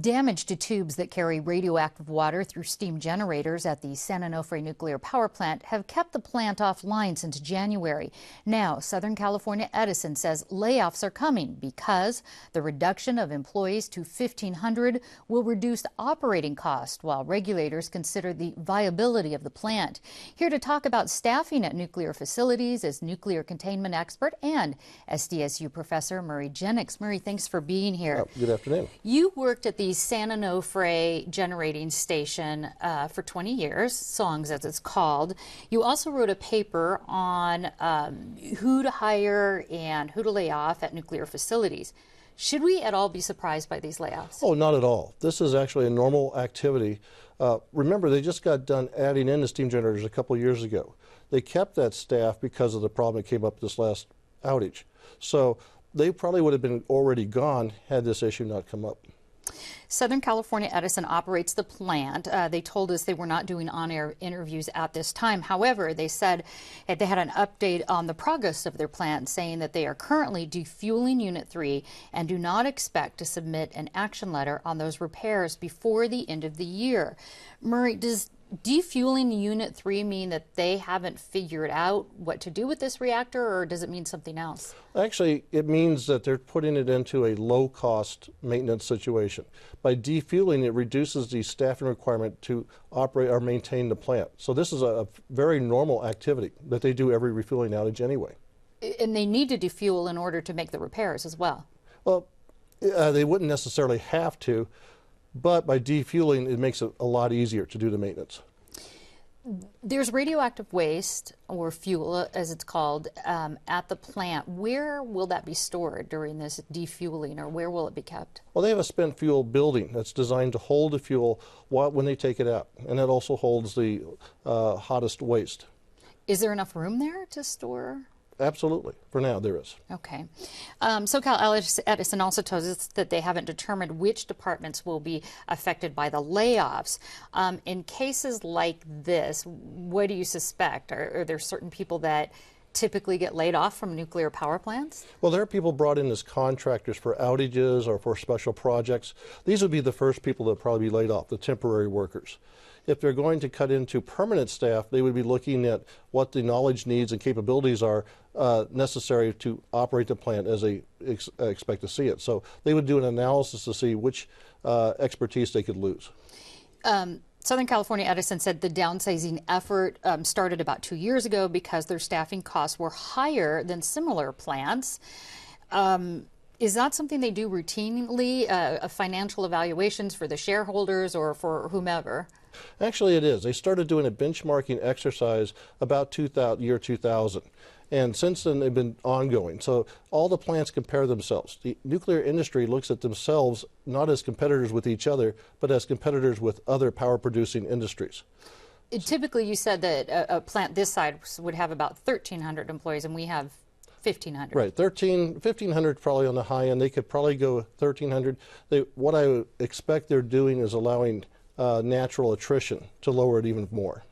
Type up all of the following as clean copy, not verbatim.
Damage to tubes that carry radioactive water through steam generators at the San Onofre nuclear power plant have kept the plant offline since January. Now, Southern California Edison says layoffs are coming because the reduction of employees to 1,500 will reduce operating costs, while regulators consider the viability of the plant. Here to talk about staffing at nuclear facilities is nuclear containment expert and SDSU professor Murray Jennex. Murray, thanks for being here. Good afternoon. You worked at the San Onofre generating station for 20 years, SONGS as it's called. You also wrote a paper on who to hire and who to lay off at nuclear facilities. Should we at all be surprised by these layoffs? Oh, not at all. This is actually a normal activity. Remember, they just got done adding in the steam generators a couple years ago. They kept that staff because of the problem that came up this last outage. So they probably would have been already gone had this issue not come up. Southern California Edison operates the plant. They told us they were not doing on-air interviews at this time. However, they said they had an update on the progress of their plant, saying that they are currently defueling Unit 3 and do not expect to submit an action letter on those repairs before the end of the year. Murray, does defueling Unit 3 mean that they haven't figured out what to do with this reactor, or does it mean something else? Actually, it means that they're putting it into a low-cost maintenance situation. By defueling, it reduces the staffing requirement to operate or maintain the plant. So this is a very normal activity that they do every refueling outage anyway. And they need to defuel in order to make the repairs as well. Well, they wouldn't necessarily have to, but by defueling, it makes it a lot easier to do the maintenance. There's radioactive waste, or fuel as it's called, at the plant. Where will that be stored during this defueling, or where will it be kept? Well, they have a spent fuel building that's designed to hold the fuel when they take it out, and that also holds the hottest waste. Is there enough room there to store? Absolutely. For now, there is. Okay. SoCal Edison also tells us that they haven't determined which departments will be affected by the layoffs. In cases like this, what do you suspect? Are there certain people that typically get laid off from nuclear power plants? Well, there are people brought in as contractors for outages or for special projects. These would be the first people that would probably be laid off, the temporary workers. If they're going to cut into permanent staff, they would be looking at what the knowledge needs and capabilities are necessary to operate the plant as they expect to see it. So they would do an analysis to see which expertise they could lose. Southern California Edison said the downsizing effort started about 2 years ago because their staffing costs were higher than similar plants. Is that something they do routinely, financial evaluations for the shareholders or for whomever? Actually, it is. They started doing a benchmarking exercise about year 2000. And since then, they've been ongoing. So all the plants compare themselves. The nuclear industry looks at themselves not as competitors with each other, but as competitors with other power-producing industries. Typically, you said that a plant this size would have about 1,300 employees, and we have 1,500. Right, 1,500 probably on the high end. They could probably go 1,300. What I would expect they're doing is allowing natural attrition to lower it even more.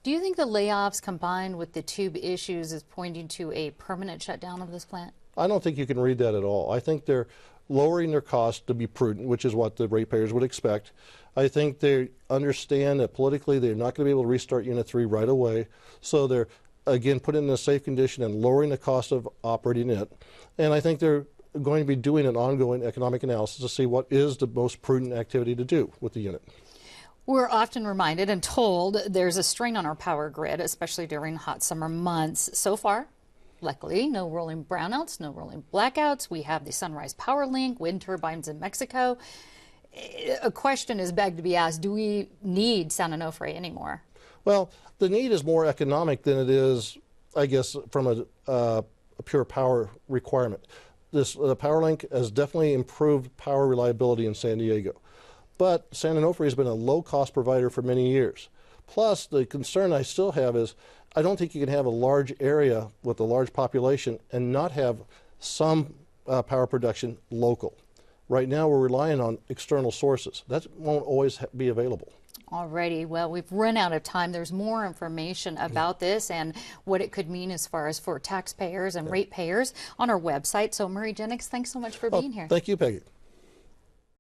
Do you think the layoffs combined with the tube issues is pointing to a permanent shutdown of this plant? I don't think you can read that at all. I think they're lowering their costs to be prudent, which is what the ratepayers would expect. I think they understand that politically they're not going to be able to restart Unit 3 right away. So they're, again, putting it in a safe condition and lowering the cost of operating it. And I think they're going to be doing an ongoing economic analysis to see what is the most prudent activity to do with the unit. We're often reminded and told there's a strain on our power grid, especially during hot summer months. So far, luckily, no rolling brownouts, no rolling blackouts. We have the Sunrise Power Link, wind turbines in Mexico. A question is begged to be asked, do we need San Onofre anymore? Well, the need is more economic than it is, I guess, from a pure power requirement. The power link has definitely improved power reliability in San Diego. But San Onofre has been a low-cost provider for many years. Plus, the concern I still have is I don't think you can have a large area with a large population and not have some power production local. Right now, we're relying on external sources. That won't always be available. Alrighty, well, we've run out of time. There's more information about this and what it could mean as far as for taxpayers and ratepayers on our website. So, Murray Jennex, thanks so much for being here. Thank you, Peggy.